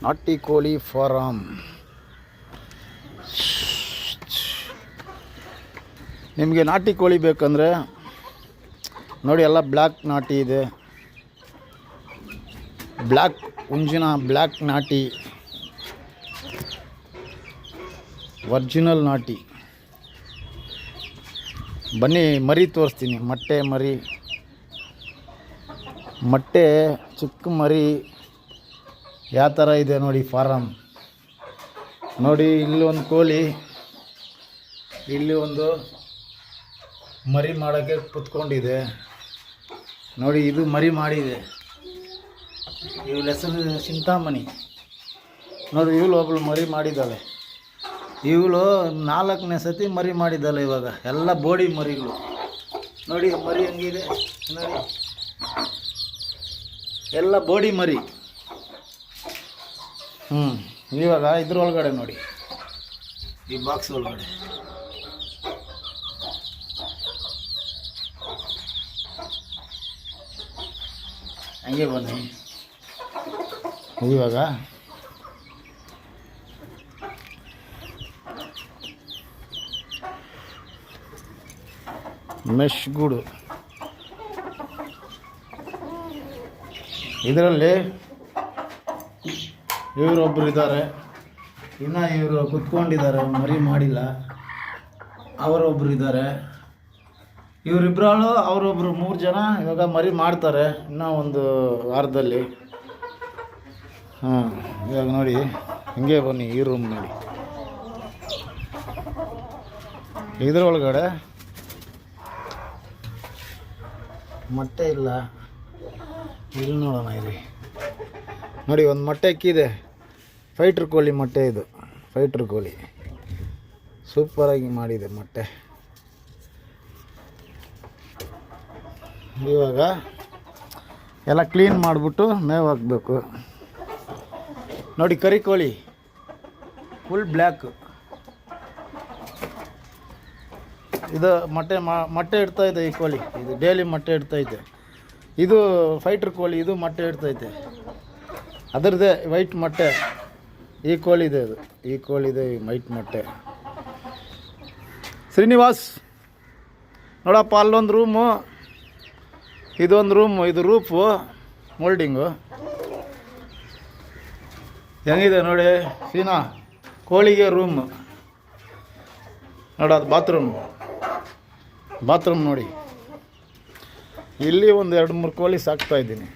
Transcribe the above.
ನಾಟಿ ಕೋಳಿ ಫಾರಂ. ನಿಮಗೆ ನಾಟಿ ಕೋಳಿ ಬೇಕಂದರೆ ನೋಡಿ, ಎಲ್ಲ ಬ್ಲ್ಯಾಕ್ ನಾಟಿ ಇದೆ. ಬ್ಲ್ಯಾಕ್ ಹುಂಜಿನ ಬ್ಲ್ಯಾಕ್ ನಾಟಿ, ಒರ್ಜಿನಲ್ ನಾಟಿ. ಬನ್ನಿ ಮರಿ ತೋರಿಸ್ತೀನಿ. ಮೊಟ್ಟೆ ಚಿಕ್ಕ ಮರಿ ಯಾವ ಥರ ಇದೆ ನೋಡಿ ಫಾರಮ್. ನೋಡಿ, ಇಲ್ಲಿ ಒಂದು ಕೋಳಿ, ಇಲ್ಲಿ ಒಂದು ಮರಿ ಮಾಡೋಕ್ಕೆ ಕುತ್ಕೊಂಡಿದೆ ನೋಡಿ. ಇದು ಮರಿ ಮಾಡಿದೆ. ಇವಳ ಹೆಸರು ಚಿಂತಾಮಣಿ. ನೋಡಿ, ಇವಳು ಒಬ್ಬಳು ಮರಿ ಮಾಡಿದ್ದಾಳೆ. ಇವಳು 4ನೇ ಸತಿ ಮರಿ ಮಾಡಿದ್ದಾಳೆ. ಇವಾಗ ಎಲ್ಲ ಬೋಡಿ ಮರಿಗಳು ನೋಡಿ. ಮರಿ ಹೆಂಗಿದೆ ನೋಡಿ, ಎಲ್ಲ ಬೋಡಿ ಮರಿ. ಇವಾಗ ಇದ್ರೊಳಗಡೆ ನೋಡಿ, ಈ ಬಾಕ್ಸ್ ಒಳಗಡೆ ಹಂಗೆ ಬನ್ನಿ. ಇವಾಗ ಮೆಶ್ ಗೂಡು. ಇದರಲ್ಲಿ ಇವರೊಬ್ಬರು ಇದ್ದಾರೆ, ಇನ್ನು ಇವರು ಕುತ್ಕೊಂಡಿದ್ದಾರೆ, ಮರಿ ಮಾಡಿಲ್ಲ. ಅವರೊಬ್ಬರು ಇದ್ದಾರೆ, ಇವರಿಬ್ಬರು, ಅವರೊಬ್ಬರು 3 ಜನ ಇವಾಗ ಮರಿ ಮಾಡ್ತಾರೆ ಇನ್ನೂ ಒಂದು ವಾರದಲ್ಲಿ. ಇವಾಗ ನೋಡಿ, ಹಿಂಗೆ ಬನ್ನಿ. ಈ ರೂಮ್ ನೋಡಿ, ಇದರೊಳಗಡೆ ಮೊಟ್ಟೆ ಇಲ್ಲ. ಇಲ್ಲಿ ನೋಡೋಣ, ಇಲ್ಲಿ ನೋಡಿ, ಒಂದು ಮೊಟ್ಟೆ ಇಕ್ಕಿದೆ. ಫೈಟ್ರ್ ಕೋಳಿ ಮೊಟ್ಟೆ ಇದು. ಫೈಟ್ರ್ ಕೋಳಿ ಸೂಪರಾಗಿ ಮಾಡಿದೆ ಮೊಟ್ಟೆ. ಇವಾಗ ಎಲ್ಲ ಕ್ಲೀನ್ ಮಾಡಿಬಿಟ್ಟು ಮೇವು ಹಾಕಬೇಕು ನೋಡಿ. ಕರಿ ಕೋಳಿ ಫುಲ್ ಬ್ಲ್ಯಾಕ್. ಇದು ಮೊಟ್ಟೆ ಇಡ್ತಾಯಿದೆ ಈ ಕೋಳಿ. ಇದು ಡೈಲಿ ಮೊಟ್ಟೆ ಇಡ್ತೈತೆ. ಇದು ಫೈಟ್ರ್ ಕೋಳಿ, ಇದು ಮೊಟ್ಟೆ ಇಡ್ತೈತೆ. ಅದರದ್ದೇ ವೈಟ್ ಮೊಟ್ಟೆ. ಈ ಕೋಳಿದೆ, ಅದು ಈ ಕೋಳಿದೆ ವೈಟ್ ಮೊಟ್ಟೆ. ಶ್ರೀನಿವಾಸ್ ನೋಡಪ್ಪ, ಅಲ್ಲೊಂದು ರೂಮು, ಇದೊಂದು ರೂಮು. ಇದು ರೂಫು ಮೋಲ್ಡಿಂಗು ಹೆಂಗಿದೆ ನೋಡಿ. ಸೀನಾ ಕೋಳಿಗೆ ರೂಮು ನೋಡ. ಅದು ಬಾತ್ರೂಮ್ ನೋಡಿ. ಇಲ್ಲಿ ಒಂದು 2-3 ಕೋಳಿ ಸಾಕ್ತಾಯಿದ್ದೀನಿ.